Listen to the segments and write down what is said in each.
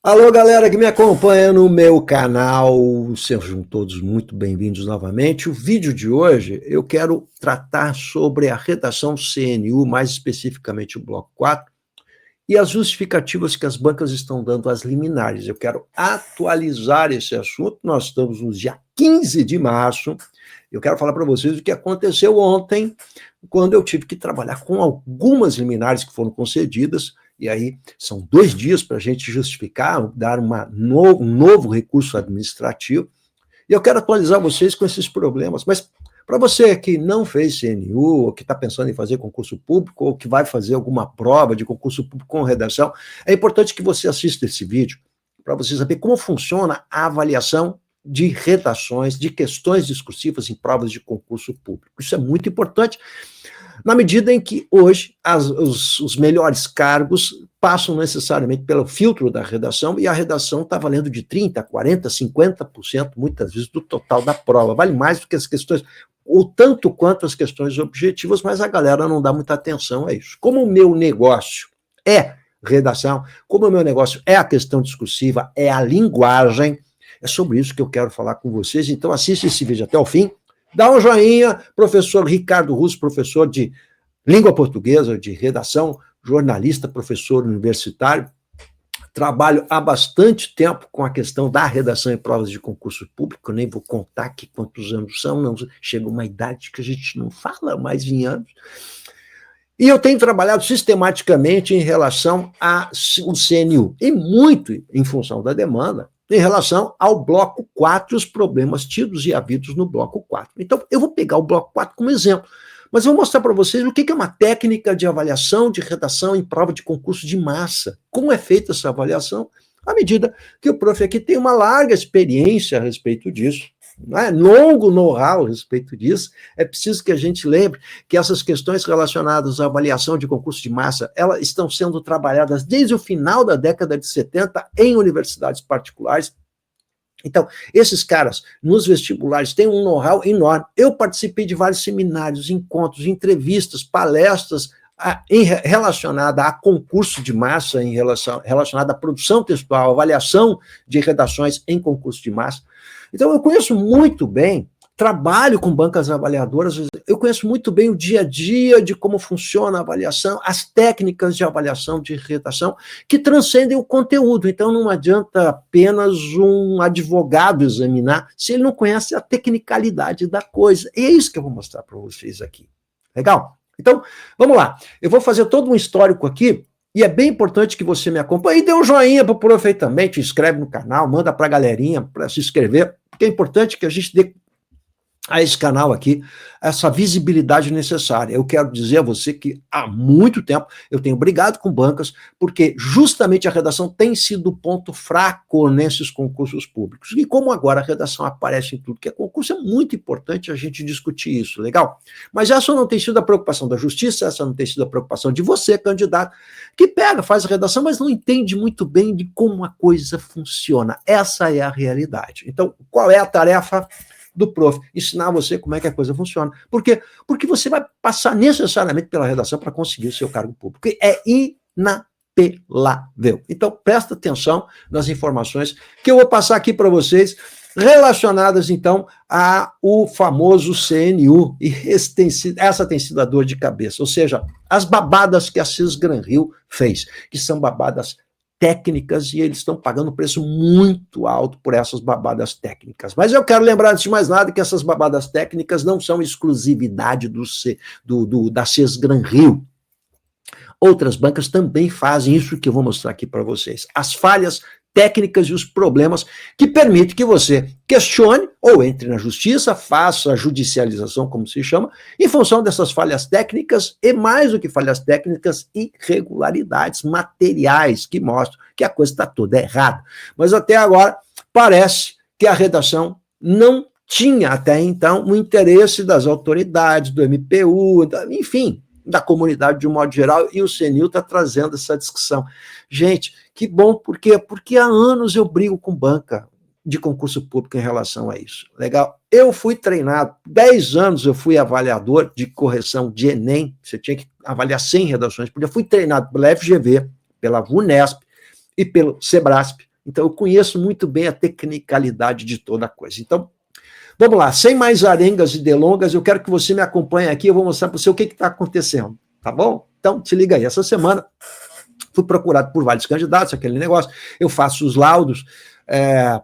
Alô, galera que me acompanha no meu canal, sejam todos muito bem-vindos novamente. O vídeo de hoje eu quero tratar sobre a redação CNU, mais especificamente o bloco 4, e as justificativas que as bancas estão dando às liminares. Eu quero atualizar esse assunto, nós estamos no dia 15 de março, eu quero falar para vocês o que aconteceu ontem, quando eu tive que trabalhar com algumas liminares que foram concedidas, e aí são 2 dias para a gente justificar, dar um novo recurso administrativo, e eu quero atualizar vocês com esses problemas, mas para você que não fez CNU, ou que está pensando em fazer concurso público, ou que vai fazer alguma prova de concurso público com redação, é importante que você assista esse vídeo, para você saber como funciona a avaliação de redações, de questões discursivas em provas de concurso público. Isso é muito importante, na medida em que hoje os melhores cargos passam necessariamente pelo filtro da redação, e a redação está valendo de 30%, 40%, 50%, muitas vezes, do total da prova. Vale mais do que as questões, ou tanto quanto as questões objetivas, mas a galera não dá muita atenção a isso. Como o meu negócio é redação, como o meu negócio é a questão discursiva, é a linguagem, é sobre isso que eu quero falar com vocês. Então assista esse vídeo até o fim, dá um joinha, professor Ricardo Russo, professor de língua portuguesa, de redação, jornalista, professor universitário, trabalho há bastante tempo com a questão da redação em provas de concurso público, nem vou contar aqui quantos anos são, não chega uma idade que a gente não fala mais em anos, e eu tenho trabalhado sistematicamente em relação ao CNU, e muito em função da demanda, em relação ao bloco 4 e os problemas tidos e havidos no bloco 4. Então, eu vou pegar o bloco 4 como exemplo, mas eu vou mostrar para vocês o que é uma técnica de avaliação de redação em prova de concurso de massa. Como é feita essa avaliação, à medida que o prof aqui tem uma larga experiência a respeito disso, né? Longo know-how a respeito disso. É preciso que a gente lembre que essas questões relacionadas à avaliação de concurso de massa, elas estão sendo trabalhadas desde o final da década de 70 em universidades particulares. Então, esses caras, nos vestibulares, têm um know-how enorme. Eu participei de vários seminários, encontros, entrevistas, palestras relacionada a concurso de massa, relacionada à produção textual, avaliação de redações em concurso de massa. Então, eu conheço muito bem, trabalho com bancas avaliadoras, eu conheço muito bem o dia a dia de como funciona a avaliação, as técnicas de avaliação de redação, que transcendem o conteúdo. Então, não adianta apenas um advogado examinar se ele não conhece a tecnicalidade da coisa. E é isso que eu vou mostrar para vocês aqui. Legal? Então, vamos lá. Eu vou fazer todo um histórico aqui, e é bem importante que você me acompanhe. E dê um joinha para o Prof também, te inscreve no canal, manda para a galerinha para se inscrever, porque é importante que a gente dê a esse canal aqui essa visibilidade necessária. Eu quero dizer a você que há muito tempo eu tenho brigado com bancas, porque justamente a redação tem sido o ponto fraco nesses concursos públicos. E como agora a redação aparece em tudo que é concurso, é muito importante a gente discutir isso, legal? Mas essa não tem sido a preocupação da justiça, essa não tem sido a preocupação de você, candidato, que pega, faz a redação, mas não entende muito bem de como a coisa funciona. Essa é a realidade. Então, qual é a tarefa do prof? Ensinar você como é que a coisa funciona. Por quê? Porque você vai passar necessariamente pela redação para conseguir o seu cargo público. Porque é inapelável. Então, presta atenção nas informações que eu vou passar aqui para vocês, relacionadas, então, ao famoso CNU. E essa tem sido a dor de cabeça. Ou seja, as babadas que a Cisgran-Rio fez, que são babadas técnicas, e eles estão pagando um preço muito alto por essas babadas técnicas. Mas eu quero lembrar, antes de mais nada, que essas babadas técnicas não são exclusividade da Cisgran-Rio. Outras bancas também fazem isso que eu vou mostrar aqui para vocês. As falhas técnicas e os problemas que permitem que você questione ou entre na justiça, faça a judicialização, como se chama, em função dessas falhas técnicas e, mais do que falhas técnicas, irregularidades materiais que mostram que a coisa está toda errada. Mas até agora parece que a redação não tinha até então o interesse das autoridades, do MPU, enfim, da comunidade de um modo geral, e o CNU está trazendo essa discussão. Gente, que bom, por quê? Porque há anos eu brigo com banca de concurso público em relação a isso. Legal? Eu fui treinado, 10 anos eu fui avaliador de correção de Enem, você tinha que avaliar 100 redações por dia, fui treinado pela FGV, pela VUNESP e pelo SEBRASP, Então, eu conheço muito bem a tecnicalidade de toda a coisa. Então, vamos lá, sem mais arengas e delongas, eu quero que você me acompanhe aqui, eu vou mostrar para você o que está acontecendo, tá bom? Então, se liga aí, essa semana fui procurado por vários candidatos, aquele negócio, eu faço os laudos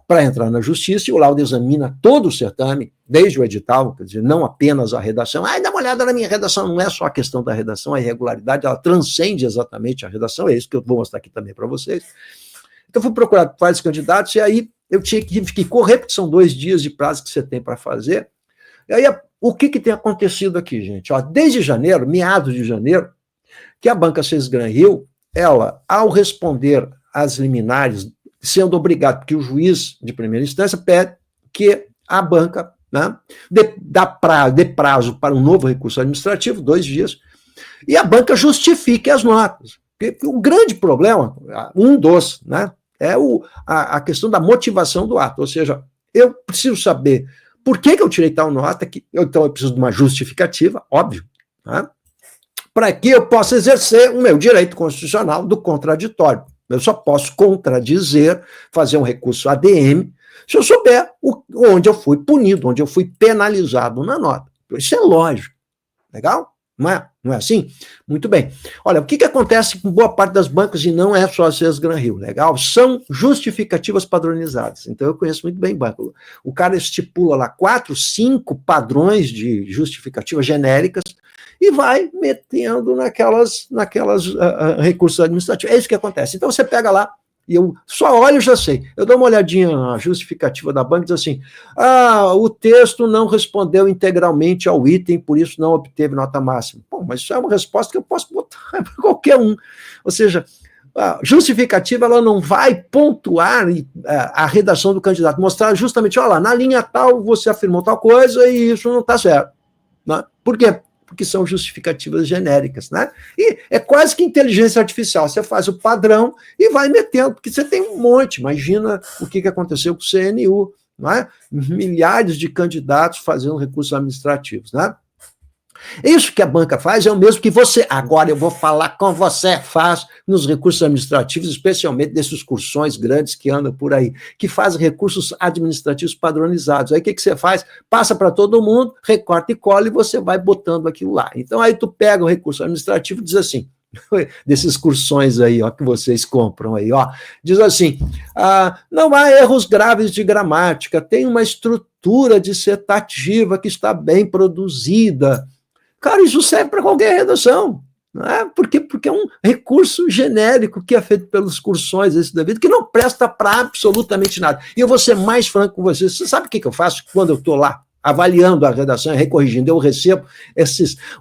para entrar na justiça, e o laudo examina todo o certame, desde o edital, quer dizer, não apenas a redação. Dá uma olhada na minha redação, não é só a questão da redação, a irregularidade, ela transcende exatamente a redação, é isso que eu vou mostrar aqui também para vocês. Então, fui procurado por vários candidatos, e aí eu tive que correr, porque são 2 dias de prazo que você tem para fazer. E aí, o que tem acontecido aqui, gente? Desde janeiro, meados de janeiro, que a banca 6 Gran Rio, ela, ao responder às liminares, sendo obrigado, porque o juiz de primeira instância pede que a banca, né, dê prazo para um novo recurso administrativo, 2 dias, e a banca justifique as notas. Porque o grande problema, né, é a questão da motivação do ato, ou seja, eu preciso saber por que eu tirei tal nota, então eu preciso de uma justificativa, óbvio, né, para que eu possa exercer o meu direito constitucional do contraditório. Eu só posso contradizer, fazer um recurso ADM, se eu souber onde eu fui punido, onde eu fui penalizado na nota. Isso é lógico. Legal? Não é assim? Muito bem. Olha, o que acontece com boa parte das bancas, e não é só a 6 Gran Rio, legal? São justificativas padronizadas. Então, eu conheço muito bem banco. O cara estipula lá 4, 5 padrões de justificativas genéricas e vai metendo naquelas recursos administrativos. É isso que acontece. Então, você pega lá, e eu só olho e já sei. Eu dou uma olhadinha na justificativa da banca e diz assim, o texto não respondeu integralmente ao item, por isso não obteve nota máxima. Bom, mas isso é uma resposta que eu posso botar para qualquer um. Ou seja, a justificativa ela não vai pontuar a redação do candidato, mostrar justamente, olha lá, na linha tal você afirmou tal coisa e isso não está certo. Né? Por quê? Porque são justificativas genéricas, né? E é quase que inteligência artificial. Você faz o padrão e vai metendo, porque você tem um monte. Imagina o que aconteceu com o CNU, né? Milhares de candidatos fazendo recursos administrativos, né? Isso que a banca faz é o mesmo que você, agora eu vou falar com você, faz nos recursos administrativos, especialmente desses cursões grandes que andam por aí, que fazem recursos administrativos padronizados. Aí o que você faz? Passa para todo mundo, recorta e cola e você vai botando aquilo lá. Então aí tu pega o recurso administrativo e diz assim, desses cursões aí, que vocês compram aí, diz assim, não há erros graves de gramática, tem uma estrutura dissertativa que está bem produzida. Cara, isso serve para qualquer redação, não é? Porque é um recurso genérico que é feito pelos cursões esse da vida, que não presta para absolutamente nada. E eu vou ser mais franco com vocês. Você sabe o que eu faço quando eu estou lá avaliando a redação e recorrigindo? Eu recebo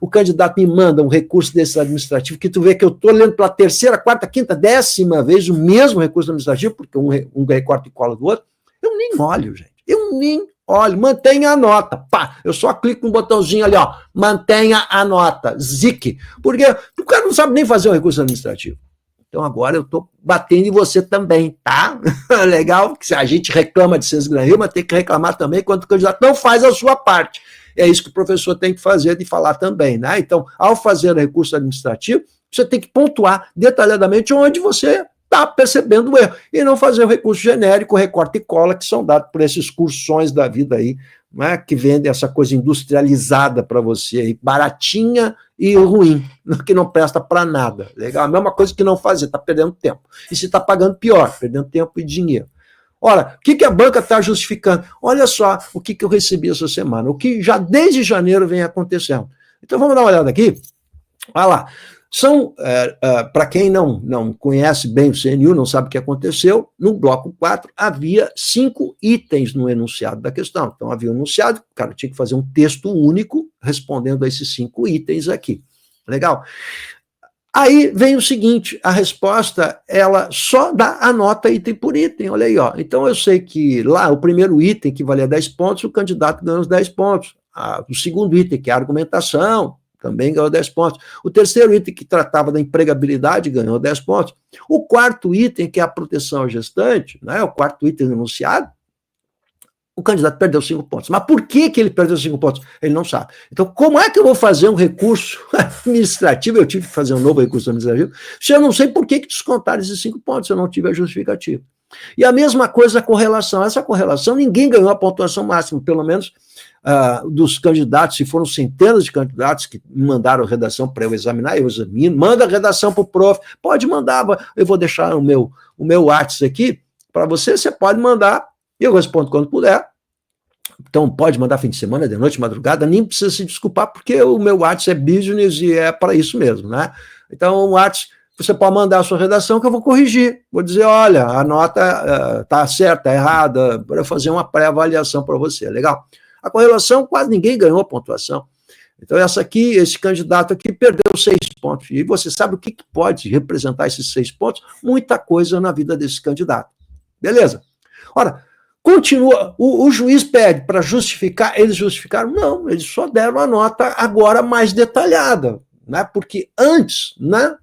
o candidato me manda um recurso desse administrativo, que tu vê que eu estou lendo pela 3ª, 4ª, 5ª, 10ª vez o mesmo recurso administrativo, porque um recorta e cola do outro. Eu nem olho, gente. Eu nem olha, mantenha a nota. Pá, eu só clico no botãozinho ali, mantenha a nota. Zique. Porque o cara não sabe nem fazer um recurso administrativo. Então agora eu estou batendo em você também, tá? Legal? Que a gente reclama de 6 Gran Rio, mas tem que reclamar também quando o candidato não faz a sua parte. É isso que o professor tem que fazer, de falar também, né? Então, ao fazer o recurso administrativo, você tem que pontuar detalhadamente onde você está percebendo o erro, e não fazer o recurso genérico, recorte e cola, que são dados por esses cursões da vida aí, né, que vendem essa coisa industrializada para você, aí, baratinha e ruim, que não presta para nada. Legal? A mesma coisa que não fazer, está perdendo tempo. E se está pagando, pior, perdendo tempo e dinheiro. Ora, o que a banca está justificando? Olha só o que eu recebi essa semana, o que já desde janeiro vem acontecendo. Então vamos dar uma olhada aqui. Olha lá. Para quem não conhece bem o CNU, não sabe o que aconteceu, no bloco 4 havia 5 itens no enunciado da questão. Então havia um enunciado, o cara tinha que fazer um texto único respondendo a esses 5 itens aqui. Legal? Aí vem o seguinte, a resposta, ela só dá a nota item por item, olha aí, Então eu sei que lá o primeiro item, que valia 10 pontos, o candidato ganhou os 10 pontos. O segundo item, que é a argumentação, também ganhou 10 pontos. O terceiro item, que tratava da empregabilidade, ganhou 10 pontos. O quarto item, que é a proteção ao gestante, né, o quarto item do enunciado, o candidato perdeu 5 pontos. Mas por que ele perdeu 5 pontos? Ele não sabe. Então, como é que eu vou fazer um recurso administrativo? Eu tive que fazer um novo recurso administrativo, se eu não sei por que descontaram esses 5 pontos, se eu não tive a justificativa. E a mesma coisa a correlação. Essa correlação, ninguém ganhou a pontuação máxima, pelo menos dos candidatos, se foram centenas de candidatos que me mandaram redação para eu examinar, eu examino, manda a redação para o prof, pode mandar, eu vou deixar o meu WhatsApp aqui para você, você pode mandar, eu respondo quando puder. Então, pode mandar fim de semana, de noite, madrugada, nem precisa se desculpar, porque o meu WhatsApp é business e é para isso mesmo, né? Então, o WhatsApp, você pode mandar a sua redação que eu vou corrigir. Vou dizer, olha, a nota está certa, está errada, para eu fazer uma pré-avaliação para você, legal? A correlação, quase ninguém ganhou a pontuação. Então, esse candidato aqui perdeu 6 pontos. E você sabe o que pode representar esses 6 pontos? Muita coisa na vida desse candidato. Beleza? Ora, continua, o juiz pede para justificar, eles justificaram? Não, eles só deram a nota agora mais detalhada, né? Porque antes, né,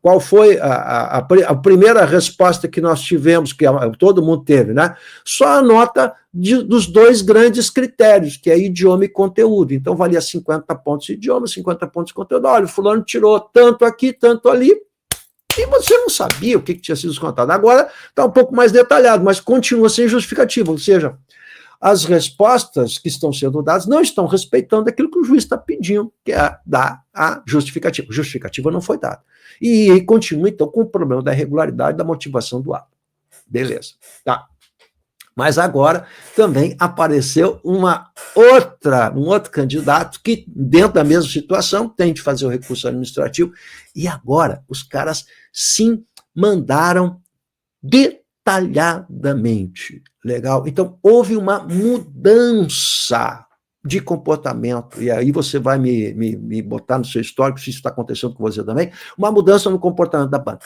qual foi a primeira resposta que nós tivemos, que todo mundo teve, né? Só a nota dos 2 grandes critérios, que é idioma e conteúdo. Então, valia 50 pontos de idioma, 50 pontos de conteúdo. Olha, o fulano tirou tanto aqui, tanto ali, e você não sabia o que tinha sido descontado. Agora está um pouco mais detalhado, mas continua sem justificativa, ou seja, as respostas que estão sendo dadas não estão respeitando aquilo que o juiz está pedindo, que é dar a justificativa. A justificativa não foi dada. E continua, então, com o problema da irregularidade da motivação do ato. Beleza. Tá. Mas agora também apareceu um outro candidato que, dentro da mesma situação, tem de fazer o recurso administrativo, e agora os caras sim mandaram detalhadamente. Legal? Então, houve uma mudança de comportamento, e aí você vai me botar no seu histórico se isso está acontecendo com você também, uma mudança no comportamento da banca.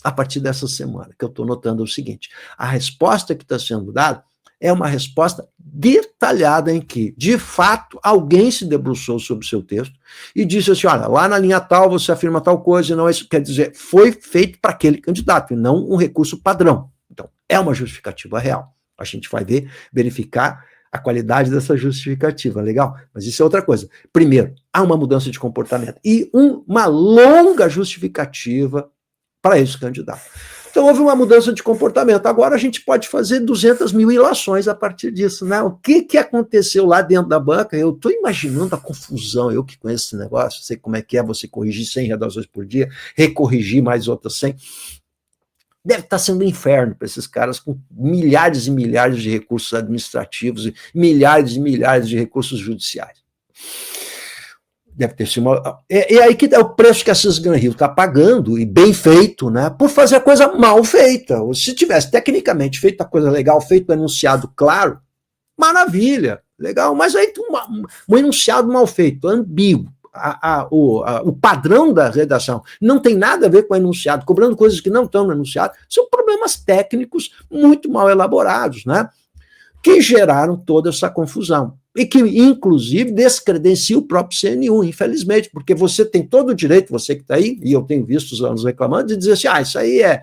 A partir dessa semana, que eu estou notando o seguinte, a resposta que está sendo dada é uma resposta detalhada em que, de fato, alguém se debruçou sobre o seu texto e disse assim, olha, lá na linha tal você afirma tal coisa, e não é isso, quer dizer, foi feito para aquele candidato, e não um recurso padrão. Então, é uma justificativa real. A gente vai verificar a qualidade dessa justificativa, legal? Mas isso é outra coisa. Primeiro, há uma mudança de comportamento e uma longa justificativa para esse candidato. Então, houve uma mudança de comportamento. Agora a gente pode fazer 200 mil ilações a partir disso, né? O que aconteceu lá dentro da banca? Eu estou imaginando a confusão, eu que conheço esse negócio, sei como é que é você corrigir 100 redações por dia, recorrigir mais outras 100. Deve estar sendo um inferno para esses caras com milhares e milhares de recursos administrativos e milhares de recursos judiciais. Deve ter sido uma... E aí que é o preço que a Cisgan Rio está pagando, e bem feito, né, por fazer a coisa mal feita. Se tivesse tecnicamente feito a coisa legal, feito um enunciado claro, maravilha, legal, mas aí um enunciado mal feito, ambíguo, o padrão da redação não tem nada a ver com o enunciado, cobrando coisas que não estão no enunciado, são problemas técnicos muito mal elaborados, né, que geraram toda essa confusão. E que, inclusive, descredencia o próprio CNU, infelizmente, porque você tem todo o direito, você que está aí, e eu tenho visto os alunos reclamando, de dizer assim, isso aí é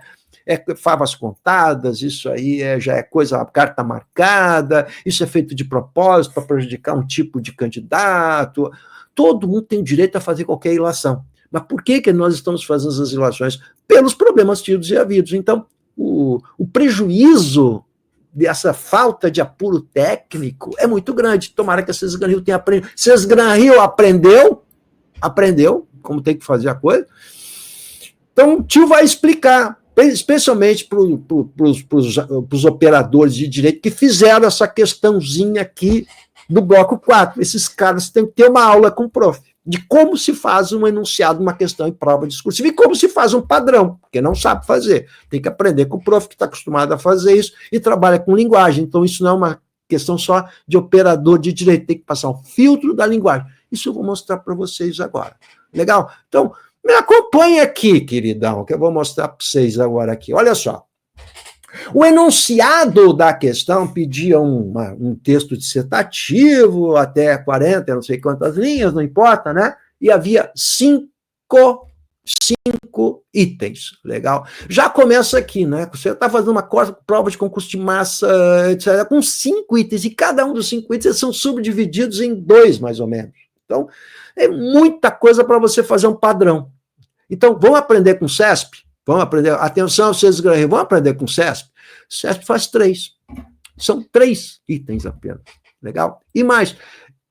favas contadas, isso aí já é coisa, carta marcada, isso é feito de propósito para prejudicar um tipo de candidato. Todo mundo tem o direito a fazer qualquer ilação. Mas por que nós estamos fazendo essas ilações? Pelos problemas tidos e havidos. Então, o prejuízo dessa falta de apuro técnico é muito grande. Tomara que a Cisgan Rio tenha aprendido. Cisgan Rio aprendeu como tem que fazer a coisa. Então, o tio vai explicar, especialmente para os operadores de direito que fizeram essa questãozinha aqui do bloco 4. Esses caras têm que ter uma aula com o prof, de como se faz um enunciado, uma questão em prova discursiva, e como se faz um padrão, porque não sabe fazer. Tem que aprender com o prof, que está acostumado a fazer isso, e trabalha com linguagem. Então, isso não é uma questão só de operador de direito, tem que passar um filtro da linguagem. Isso eu vou mostrar para vocês agora. Legal? Então, me acompanhe aqui, queridão, que eu vou mostrar para vocês agora aqui. Olha só. O enunciado da questão pedia um texto dissertativo, até 40, não sei quantas linhas, não importa, né? E havia cinco itens, legal? Já começa aqui, né? Você está fazendo uma prova de concurso de massa, etc., com 5 itens, e cada um dos 5 itens são subdivididos em 2, mais ou menos. Então, é muita coisa para você fazer um padrão. Então, vamos aprender com o CESP? Vamos aprender, atenção, vocês vão aprender com o CESP? CESP faz 3. São 3 itens apenas. Legal? E mais,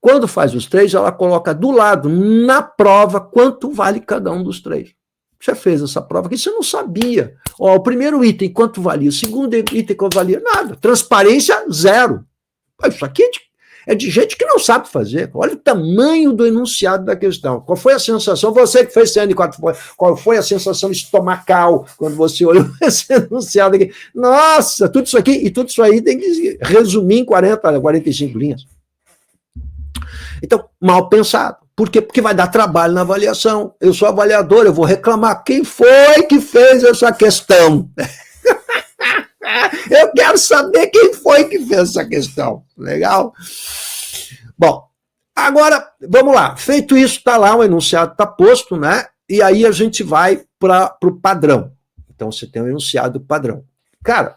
quando faz os 3, ela coloca do lado, na prova, quanto vale cada um dos 3. Você fez essa prova que você não sabia. Ó, o primeiro item, quanto valia? O segundo item, quanto valia? Nada. Transparência, 0. Isso aqui é de gente que não sabe fazer. Olha o tamanho do enunciado da questão. Qual foi a sensação? Você que fez CN4, qual foi a sensação estomacal quando você olhou esse enunciado aqui? Nossa, tudo isso aqui e tudo isso aí tem que resumir em 45 linhas. Então, mal pensado. Por quê? Porque vai dar trabalho na avaliação. Eu sou avaliador, eu vou reclamar. Quem foi que fez essa questão? Eu quero saber quem foi que fez essa questão. Legal? Bom, agora, vamos lá. Feito isso, está lá, o enunciado está posto, né? E aí a gente vai para o padrão. Então, você tem um enunciado padrão. Cara,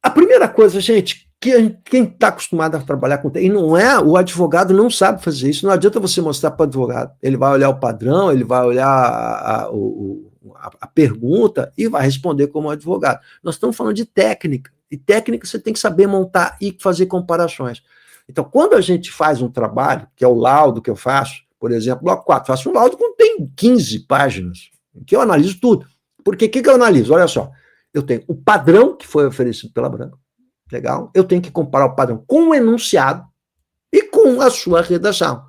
a primeira coisa, gente, quem está acostumado a trabalhar com... E não é, o advogado não sabe fazer isso. Não adianta você mostrar para o advogado. Ele vai olhar o padrão, ele vai olhar a pergunta e vai responder como advogado. Nós estamos falando de técnica. E técnica você tem que saber montar e fazer comparações. Então, quando a gente faz um trabalho, que é o laudo que eu faço, por exemplo, bloco 4, faço um laudo que tem 15 páginas, que eu analiso tudo. Porque o que eu analiso? Olha só, eu tenho o padrão que foi oferecido pela Branca, legal? Eu tenho que comparar o padrão com o enunciado e com a sua redação.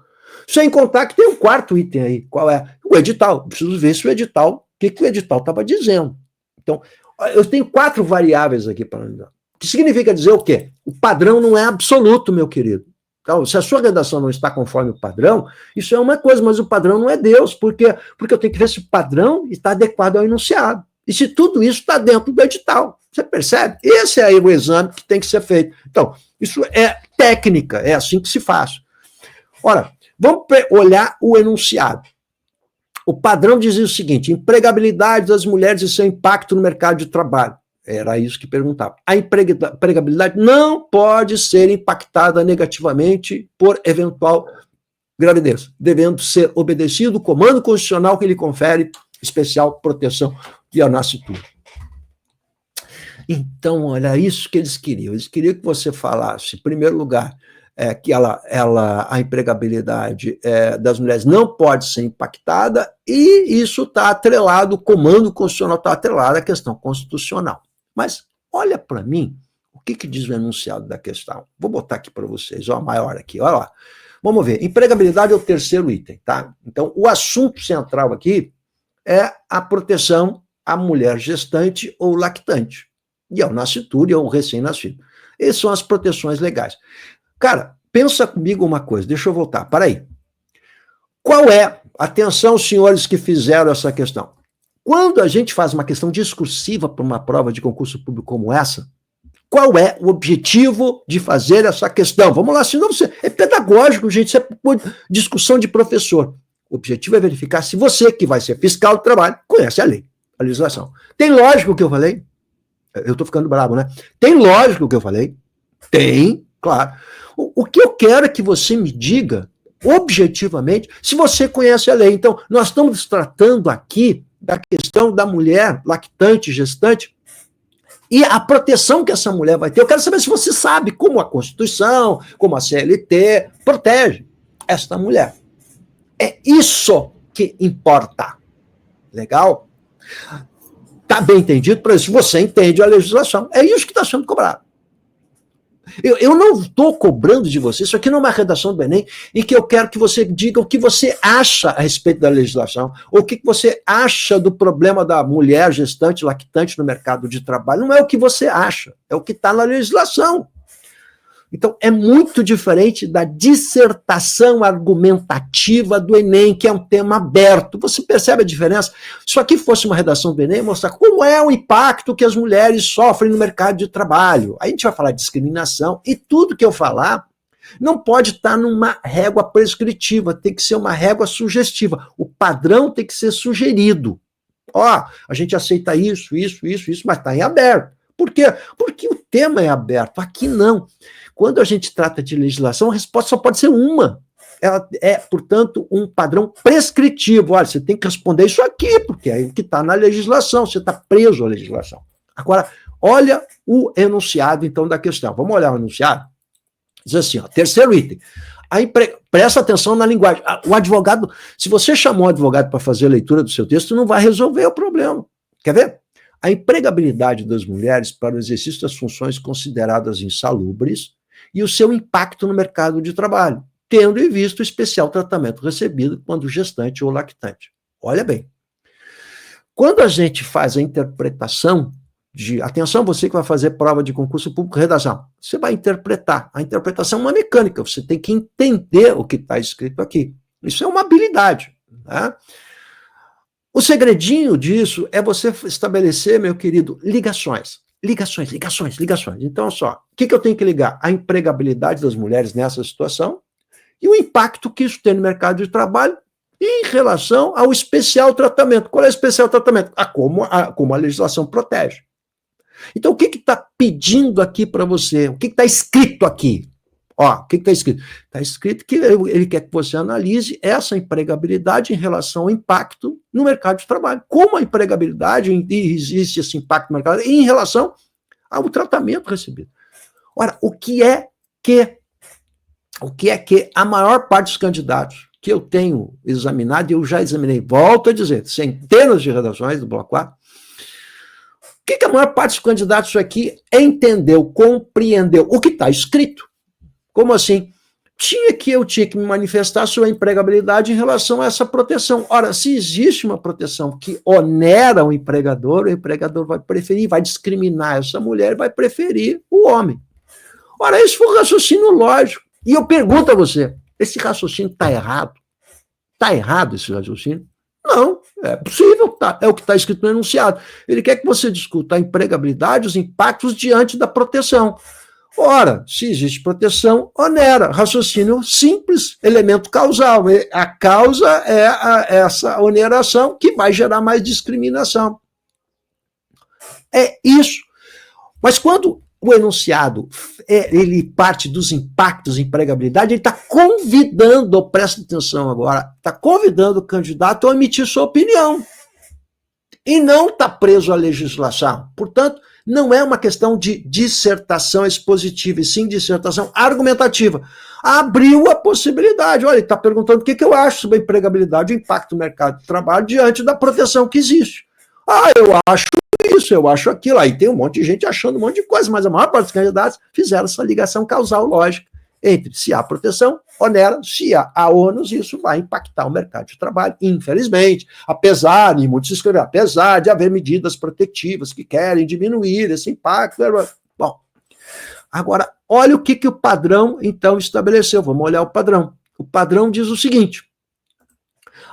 Sem contar que tem um quarto item aí, qual é? O edital. Eu preciso ver se o edital, o que o edital estava dizendo. Então, eu tenho 4 variáveis aqui para analisar. O que significa dizer o quê? O padrão não é absoluto, meu querido. Então, se a sua redação não está conforme o padrão, isso é uma coisa, mas o padrão não é Deus. Por quê? Porque eu tenho que ver se o padrão está adequado ao enunciado. E se tudo isso está dentro do edital. Você percebe? Esse é aí o exame que tem que ser feito. Então, isso é técnica, é assim que se faz. Ora, vamos olhar o enunciado. O padrão dizia o seguinte: empregabilidade das mulheres e seu impacto no mercado de trabalho. Era isso que perguntava. A empregabilidade não pode ser impactada negativamente por eventual gravidez, devendo ser obedecido o comando constitucional que lhe confere especial proteção e ao nascituro. Então, olha, isso que eles queriam. Eles queriam que você falasse, em primeiro lugar, que a empregabilidade das mulheres não pode ser impactada, e isso está atrelado, o comando constitucional está atrelado à questão constitucional. Mas olha para mim, o que diz o enunciado da questão? Vou botar aqui para vocês, ó, maior aqui, olha lá. Vamos ver, empregabilidade é o terceiro item, tá? Então, o assunto central aqui é a proteção à mulher gestante ou lactante, e ao nascituro e ao recém-nascido. Essas são as proteções legais. Cara, pensa comigo uma coisa, deixa eu voltar, para aí. Qual é, atenção senhores que fizeram essa questão, quando a gente faz uma questão discursiva para uma prova de concurso público como essa, qual é o objetivo de fazer essa questão? Vamos lá, senão você é pedagógico, gente, isso é discussão de professor. O objetivo é verificar se você, que vai ser fiscal do trabalho, conhece a lei, a legislação. Tem lógico o que eu falei? Eu estou ficando bravo, né? Tem lógico o que eu falei? Tem, claro. O que eu quero é que você me diga, objetivamente, se você conhece a lei. Então, nós estamos tratando aqui da questão da mulher lactante, gestante, e a proteção que essa mulher vai ter. Eu quero saber se você sabe como a Constituição, como a CLT protege esta mulher. É isso que importa. Legal? Está bem entendido? Por isso, você entende a legislação. É isso que está sendo cobrado. Eu não estou cobrando de você, isso aqui não é uma redação do Enem, em que eu quero que você diga o que você acha a respeito da legislação, ou o que você acha do problema da mulher gestante, lactante no mercado de trabalho. Não é o que você acha, é o que está na legislação. Então, é muito diferente da dissertação argumentativa do Enem, que é um tema aberto. Você percebe a diferença? Se aqui fosse uma redação do Enem, mostrar como é o impacto que as mulheres sofrem no mercado de trabalho. Aí a gente vai falar de discriminação, e tudo que eu falar não pode estar numa régua prescritiva, tem que ser uma régua sugestiva. O padrão tem que ser sugerido. Ó, a gente aceita isso, mas está em aberto. Por quê? Porque o tema é aberto, aqui não. Quando a gente trata de legislação, a resposta só pode ser uma. Ela é, portanto, um padrão prescritivo. Olha, você tem que responder isso aqui, porque é o que está na legislação, você está preso à legislação. Agora, olha o enunciado, então, da questão. Vamos olhar o enunciado? Diz assim, ó, terceiro item. Presta atenção na linguagem. O advogado, se você chamou o advogado para fazer a leitura do seu texto, não vai resolver o problema. Quer ver? A empregabilidade das mulheres para o exercício das funções consideradas insalubres e o seu impacto no mercado de trabalho, tendo em vista o especial tratamento recebido quando gestante ou lactante. Olha bem, quando a gente faz a interpretação atenção, você que vai fazer prova de concurso público redação, você vai interpretar. A interpretação é uma mecânica, você tem que entender o que está escrito aqui. Isso é uma habilidade, né? O segredinho disso é você estabelecer, meu querido, ligações. Ligações. Então, só, o que eu tenho que ligar? A empregabilidade das mulheres nessa situação e o impacto que isso tem no mercado de trabalho em relação ao especial tratamento. Qual é o especial tratamento? Como a legislação protege. Então, o que está pedindo aqui para você? O que está escrito aqui? Ó, o que está escrito? Está escrito que ele quer que você analise essa empregabilidade em relação ao impacto no mercado de trabalho. Como a empregabilidade existe esse impacto no mercado em relação ao tratamento recebido. Ora, o que é que a maior parte dos candidatos que eu tenho examinado, e eu já examinei, volto a dizer, centenas de redações do Bloco 4, o que a maior parte dos candidatos aqui entendeu, compreendeu? O que está escrito. Como assim? Eu tinha que me manifestar sua empregabilidade em relação a essa proteção. Ora, se existe uma proteção que onera o empregador vai preferir, vai discriminar essa mulher, vai preferir o homem. Ora, esse foi um raciocínio lógico. E eu pergunto a você, esse raciocínio está errado? Está errado esse raciocínio? Não, é possível, tá? É o que está escrito no enunciado. Ele quer que você discuta a empregabilidade, os impactos diante da proteção. Ora, se existe proteção, onera. Raciocínio simples, elemento causal. A causa é essa oneração que vai gerar mais discriminação. É isso. Mas quando o enunciado ele parte dos impactos de empregabilidade, ele está convidando, presta atenção agora, está convidando o candidato a emitir sua opinião. E não está preso à legislação. Portanto, não é uma questão de dissertação expositiva, e sim dissertação argumentativa. Abriu a possibilidade. Olha, ele está perguntando o que eu acho sobre a empregabilidade e o impacto no mercado de trabalho diante da proteção que existe. Eu acho isso, eu acho aquilo. Aí tem um monte de gente achando um monte de coisa, mas a maior parte dos candidatos fizeram essa ligação causal lógica entre se há proteção, onera, se há ônus, isso vai impactar o mercado de trabalho, infelizmente, apesar de haver medidas protetivas que querem diminuir esse impacto. Bom, agora, olha o que o padrão, então, estabeleceu. Vamos olhar o padrão. O padrão diz o seguinte: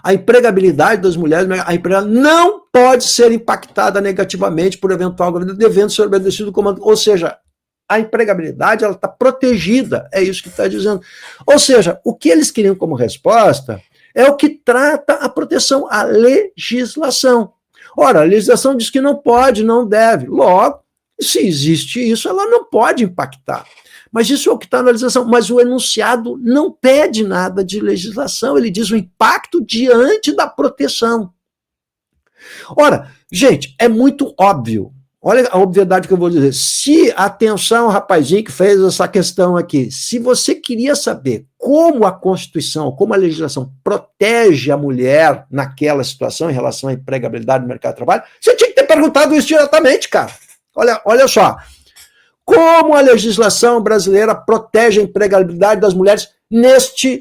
a empregabilidade das mulheres, a empregada não pode ser impactada negativamente por eventual gravidez, devendo ser obedecido o comando. Ou seja, a empregabilidade ela está protegida, é isso que está dizendo. Ou seja, o que eles queriam como resposta é o que trata a proteção, a legislação. Ora, a legislação diz que não pode, não deve. Logo, se existe isso, ela não pode impactar. Mas isso é o que está na legislação. Mas o enunciado não pede nada de legislação, ele diz o impacto diante da proteção. Ora, gente, é muito óbvio. Olha a obviedade que eu vou dizer. Atenção, rapazinho que fez essa questão aqui, se você queria saber como a Constituição, como a legislação protege a mulher naquela situação em relação à empregabilidade no mercado de trabalho, você tinha que ter perguntado isso diretamente, cara. Olha só. Como a legislação brasileira protege a empregabilidade das mulheres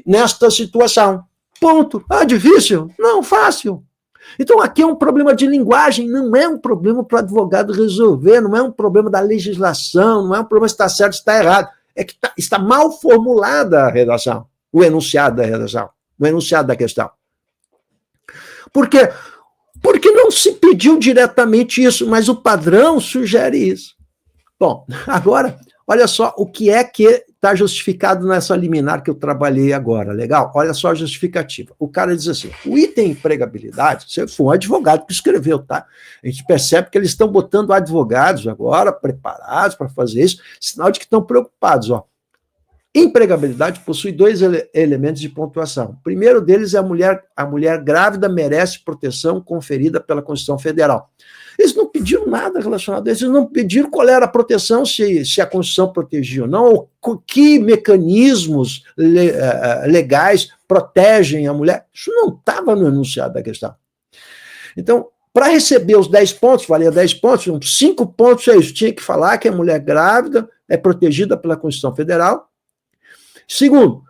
nesta situação? Ponto. Difícil? Não, fácil. Então, aqui é um problema de linguagem, não é um problema para o advogado resolver, não é um problema da legislação, não é um problema se está certo ou se está errado. É que está mal formulada a redação, o enunciado da redação, o enunciado da questão. Por quê? Porque não se pediu diretamente isso, mas o padrão sugere isso. Bom, agora, olha só o que está justificado nessa liminar que eu trabalhei agora, legal? Olha só a justificativa. O cara diz assim, o item empregabilidade, você foi um advogado que escreveu, tá? A gente percebe que eles estão botando advogados agora preparados para fazer isso, sinal de que estão preocupados, ó. Empregabilidade possui dois elementos de pontuação. O primeiro deles é a mulher grávida merece proteção conferida pela Constituição Federal. Eles não pediram nada relacionado a isso, eles não pediram qual era a proteção, se a Constituição protegia ou não, ou que mecanismos legais protegem a mulher. Isso não estava no enunciado da questão. Então, para receber os 10 pontos, valia 10 pontos, 5 pontos é isso, tinha que falar que a mulher grávida é protegida pela Constituição Federal. Segundo,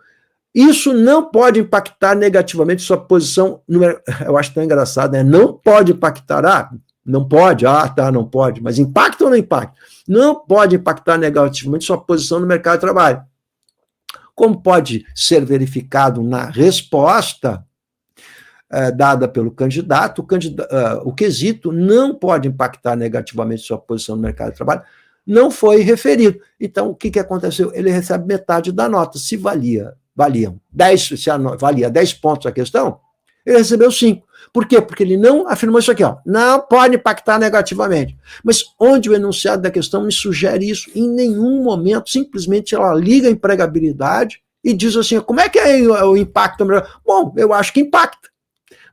isso não pode impactar negativamente sua posição, eu acho tão engraçado, né? Não pode impactar, não pode, não pode, mas impacta ou não impacta? Não pode impactar negativamente sua posição no mercado de trabalho. Como pode ser verificado na resposta dada pelo candidato, o quesito não pode impactar negativamente sua posição no mercado de trabalho, não foi referido. Então, o que aconteceu? Ele recebe metade da nota. Se valia 10, valia 10 pontos a questão, ele recebeu 5. Por quê? Porque ele não afirmou isso aqui, não pode impactar negativamente. Mas onde o enunciado da questão me sugere isso? Em nenhum momento, simplesmente ela liga a empregabilidade e diz assim, como é que é o impacto? Bom, eu acho que impacta.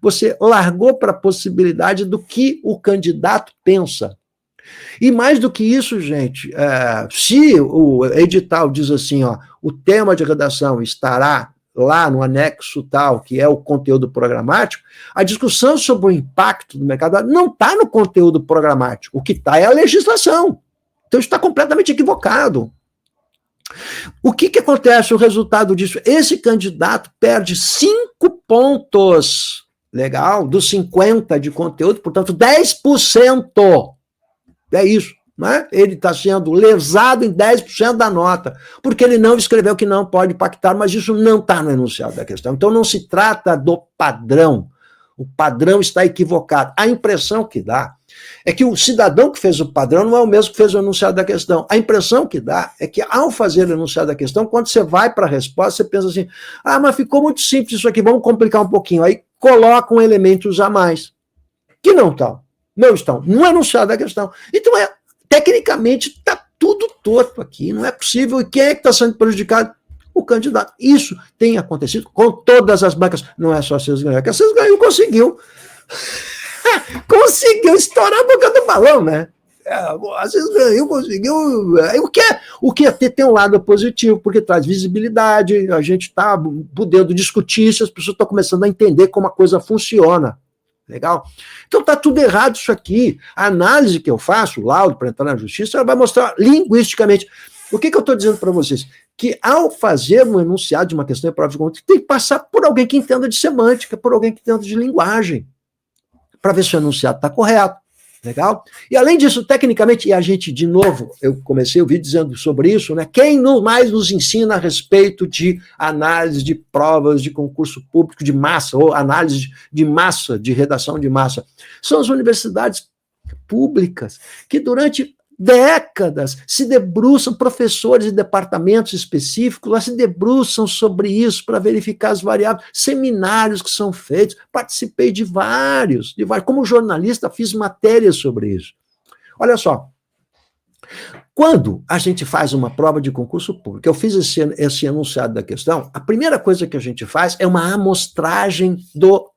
Você largou para a possibilidade do que o candidato pensa. E mais do que isso, gente, se o edital diz assim, o tema de redação estará lá no anexo tal, que é o conteúdo programático, a discussão sobre o impacto do mercado não está no conteúdo programático. O que está é a legislação. Então, isso está completamente equivocado. O que acontece, o resultado disso? Esse candidato perde 5 pontos, legal, dos 50 de conteúdo, portanto, 10%. É isso, né? Ele está sendo lesado em 10% da nota, porque ele não escreveu que não pode impactar, mas isso não está no enunciado da questão. Então não se trata do padrão. O padrão está equivocado. A impressão que dá é que o cidadão que fez o padrão não é o mesmo que fez o enunciado da questão. A impressão que dá é que ao fazer o enunciado da questão, quando você vai para a resposta, você pensa assim, mas ficou muito simples isso aqui, vamos complicar um pouquinho. Aí colocam elementos a mais, que não estão. Não estão no enunciado da questão. Então, tecnicamente, está tudo torto aqui, não é possível. E quem é que está sendo prejudicado? O candidato. Isso tem acontecido com todas as bancas. Não é só a Cisganhil, que a Cisganhil conseguiu estourar a boca do balão, né? A Cisganhil conseguiu. O que tem um lado positivo, porque traz visibilidade, a gente está podendo discutir isso, as pessoas estão começando a entender como a coisa funciona. Legal? Então está tudo errado isso aqui. A análise que eu faço, o laudo para entrar na justiça, ela vai mostrar linguisticamente. O que eu estou dizendo para vocês? Que ao fazer um enunciado de uma questão de prova de conta, tem que passar por alguém que entenda de semântica, por alguém que entenda de linguagem, para ver se o enunciado está correto. Legal? E além disso, tecnicamente, e a gente, de novo, eu comecei o vídeo dizendo sobre isso, né? Quem mais nos ensina a respeito de análise de provas de concurso público de massa, ou análise de massa, de redação de massa, são as universidades públicas, que durante décadas se debruçam, professores de departamentos específicos, lá se debruçam sobre isso para verificar as variáveis, seminários que são feitos, participei de vários, como jornalista fiz matérias sobre isso. Olha só, quando a gente faz uma prova de concurso público, eu fiz esse enunciado da questão, a primeira coisa que a gente faz é uma amostragem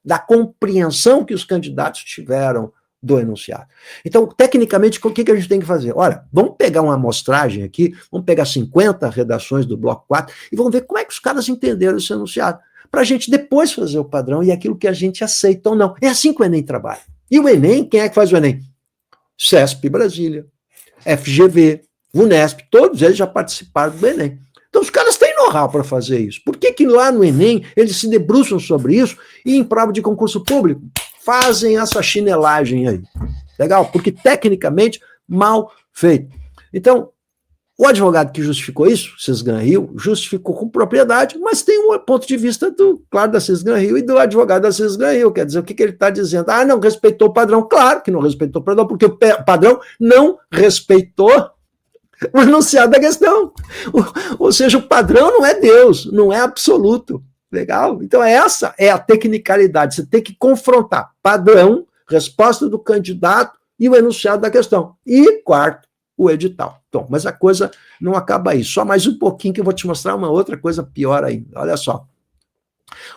da compreensão que os candidatos tiveram do enunciado. Então, tecnicamente, o que a gente tem que fazer? Olha, vamos pegar uma amostragem aqui, vamos pegar 50 redações do bloco 4 e vamos ver como é que os caras entenderam esse enunciado, para a gente depois fazer o padrão e aquilo que a gente aceita ou não. É assim que o Enem trabalha. E o Enem, quem é que faz o Enem? CESP Brasília, FGV, Unesp, todos eles já participaram do Enem. Então, os caras têm know-how para fazer isso. Por que lá no Enem eles se debruçam sobre isso e em prova de concurso público fazem essa chinelagem aí? Legal? Porque, tecnicamente, mal feito. Então, o advogado que justificou isso, Cisganhil, justificou com propriedade, mas tem um ponto de vista, claro, da Cisganhil e do advogado da Cisganhil. Quer dizer, o que ele está dizendo? Não respeitou o padrão. Claro que não respeitou o padrão, porque o padrão não respeitou o enunciado da questão. Ou seja, o padrão não é Deus, não é absoluto. Legal? Então, essa é a tecnicalidade. Você tem que confrontar padrão, resposta do candidato e o enunciado da questão. E, quarto, o edital. Então, mas a coisa não acaba aí. Só mais um pouquinho que eu vou te mostrar uma outra coisa pior ainda. Olha só.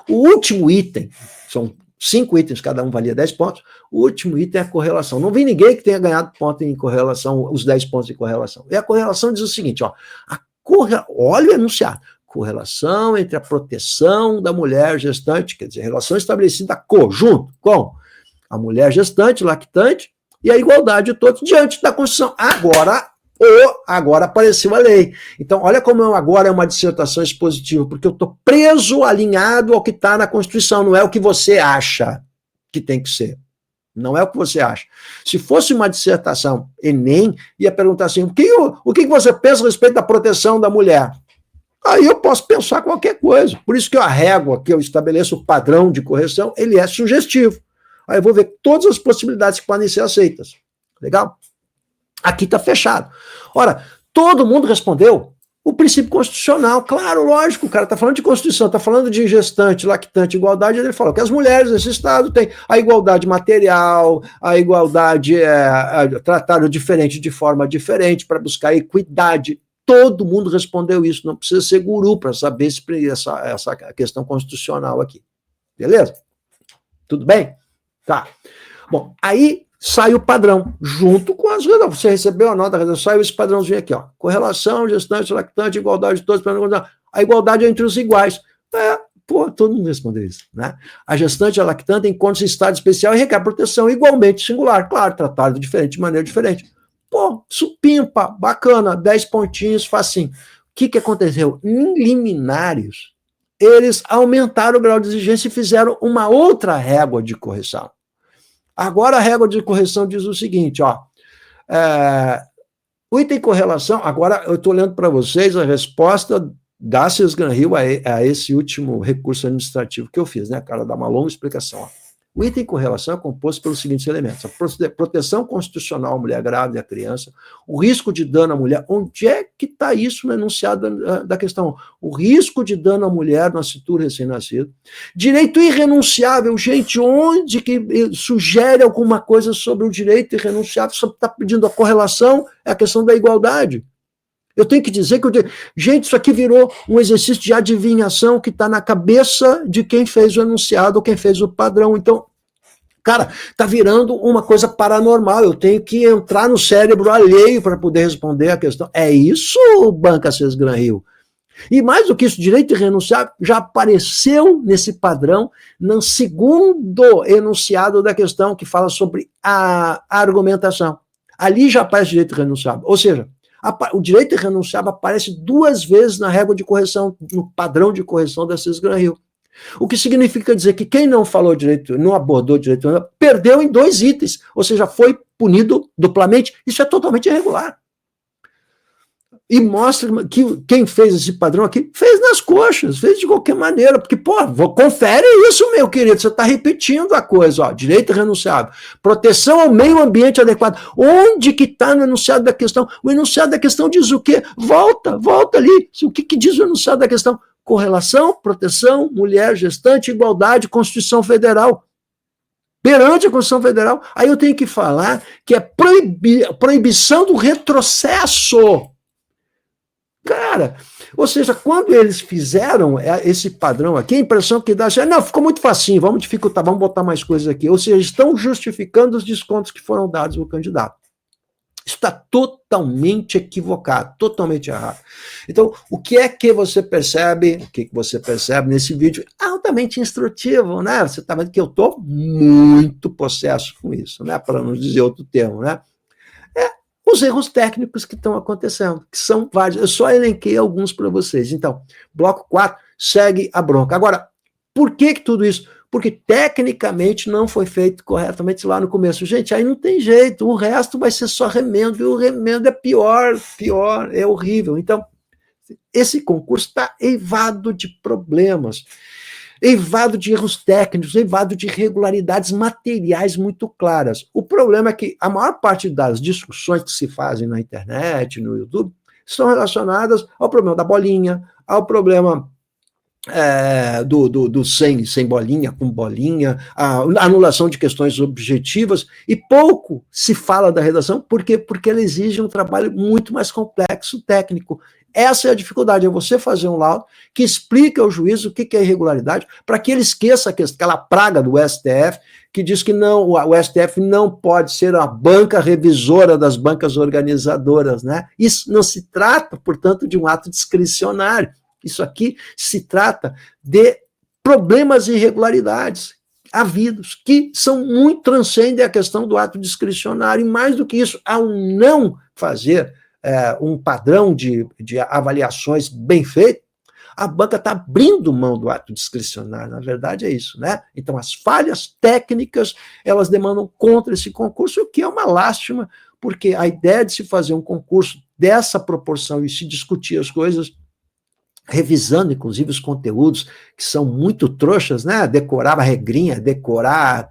O último item, são 5 itens, cada um valia 10 pontos, o último item é a correlação. Não vi ninguém que tenha ganhado ponto em correlação, os 10 pontos em correlação. E a correlação diz o seguinte, ó, olha o enunciado, correlação entre a proteção da mulher gestante, quer dizer, relação estabelecida junto com a mulher gestante, lactante, e a igualdade de todos diante da Constituição. Agora apareceu a lei. Então, olha como agora é uma dissertação expositiva, porque eu estou preso, alinhado ao que está na Constituição, não é o que você acha que tem que ser. Não é o que você acha. Se fosse uma dissertação Enem, ia perguntar assim, o que você pensa a respeito da proteção da mulher? Aí eu posso pensar qualquer coisa. Por isso que a régua que eu estabeleço, o padrão de correção, ele é sugestivo. Aí eu vou ver todas as possibilidades que podem ser aceitas. Legal? Aqui está fechado. Ora, todo mundo respondeu o princípio constitucional. Claro, lógico, o cara está falando de Constituição, está falando de gestante, lactante, igualdade, ele falou que as mulheres nesse Estado têm a igualdade material, a igualdade tratada diferente de forma diferente para buscar equidade. Todo mundo respondeu isso, não precisa ser guru para saber essa questão constitucional aqui. Beleza? Tudo bem? Tá. Bom, aí sai o padrão, junto com as redações. Você recebeu a nota da redação, saiu esse padrãozinho aqui, ó. Correlação, gestante, lactante, igualdade de todos, a igualdade é entre os iguais. Todo mundo respondeu isso, né? A gestante e a lactante encontram-se em estado especial e requer proteção igualmente singular. Claro, tratado diferente, de maneira diferente. Supimpa, bacana, 10 pontinhos, facinho. O que aconteceu? Em liminares, eles aumentaram o grau de exigência e fizeram uma outra régua de correção. Agora a régua de correção diz o seguinte, ó, o item correlação, agora eu estou lendo para vocês a resposta da Sesgran-Hill a esse último recurso administrativo que eu fiz, né, cara, dá uma longa explicação, ó. O item correlação é composto pelos seguintes elementos: a proteção constitucional à mulher grávida e à criança, o risco de dano à mulher. Onde é que está isso no enunciado da questão? O risco de dano à mulher no nascituro recém-nascido. Direito irrenunciável. Gente, onde que sugere alguma coisa sobre o direito irrenunciável? Só está pedindo a correlação, é a questão da igualdade. Eu tenho que dizer que, gente, isso aqui virou um exercício de adivinhação que está na cabeça de quem fez o enunciado ou quem fez o padrão. Então, cara, está virando uma coisa paranormal. Eu tenho que entrar no cérebro alheio para poder responder a questão. É isso, Banca Sesgran-Hill? E mais do que isso, direito irrenunciável já apareceu nesse padrão no segundo enunciado da questão que fala sobre a argumentação. Ali já aparece direito irrenunciável. Ou seja, o direito irrenunciável aparece 2 vezes na régua de correção, no padrão de correção da Sesgran-Hill. O que significa dizer que quem não falou direito, não abordou direito, perdeu em 2 itens, ou seja, foi punido duplamente. Isso é totalmente irregular. E mostra que quem fez esse padrão aqui fez nas coxas, fez de qualquer maneira, porque, confere isso, meu querido, você está repetindo a coisa, ó, direito irrenunciável, proteção ao meio ambiente adequado. Onde que está no enunciado da questão? O enunciado da questão diz o quê? Volta ali. O que diz o enunciado da questão? Correlação, proteção, mulher, gestante, igualdade, Constituição Federal. Perante a Constituição Federal, aí eu tenho que falar que é proibição do retrocesso. Cara, ou seja, quando eles fizeram esse padrão aqui, a impressão que dá assim, não, ficou muito facinho, vamos dificultar, vamos botar mais coisas aqui. Ou seja, estão justificando os descontos que foram dados ao candidato. Isso está totalmente equivocado, totalmente errado. Então, o que é que você percebe, nesse vídeo? Altamente instrutivo, né? Você está vendo que eu estou muito possesso com isso, né? Para não dizer outro termo, né? Os erros técnicos que estão acontecendo, que são vários. Eu só elenquei alguns para vocês. Então, bloco 4, segue a bronca. Agora, por que tudo isso? Porque tecnicamente não foi feito corretamente lá no começo. Gente, aí não tem jeito, o resto vai ser só remendo, e o remendo é pior, é horrível. Então, esse concurso está eivado de problemas, eivado de erros técnicos, eivado de irregularidades materiais muito claras. O problema é que a maior parte das discussões que se fazem na internet, no YouTube, estão relacionadas ao problema da bolinha, ao problema do sem bolinha, com bolinha, a anulação de questões objetivas, e pouco se fala da redação, por quê? Porque ela exige um trabalho muito mais complexo, técnico. Essa é a dificuldade, é você fazer um laudo que explique ao juiz o que é irregularidade, para que ele esqueça aquela praga do STF, que diz que não, o STF não pode ser a banca revisora das bancas organizadoras, né? Isso não se trata, portanto, de um ato discricionário. Isso aqui se trata de problemas e irregularidades havidos, que são muito, transcendem a questão do ato discricionário, e mais do que isso, ao não fazer um padrão de avaliações bem feito, a banca está abrindo mão do ato discricionário, na verdade é isso, né? Então as falhas técnicas, elas demandam contra esse concurso, o que é uma lástima, porque a ideia de se fazer um concurso dessa proporção e se discutir as coisas revisando, inclusive, os conteúdos que são muito trouxas, né? Decorar a regrinha, decorar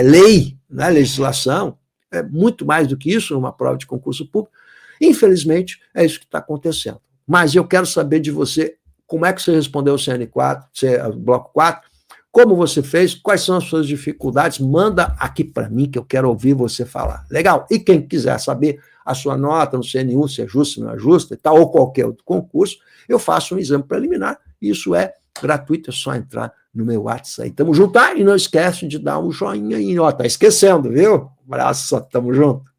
lei, né? Legislação, é muito mais do que isso, uma prova de concurso público. Infelizmente, é isso que está acontecendo. Mas eu quero saber de você, como é que você respondeu o CN4, bloco 4, como você fez, quais são as suas dificuldades, manda aqui para mim que eu quero ouvir você falar. Legal? E quem quiser saber a sua nota no CN1, se é justa, se não é justa, e tal, ou qualquer outro concurso, eu faço um exame preliminar, e isso é gratuito, é só entrar no meu WhatsApp. Tamo junto, e não esquece de dar um joinha aí, ó, tá esquecendo, viu? Abraço, tamo junto.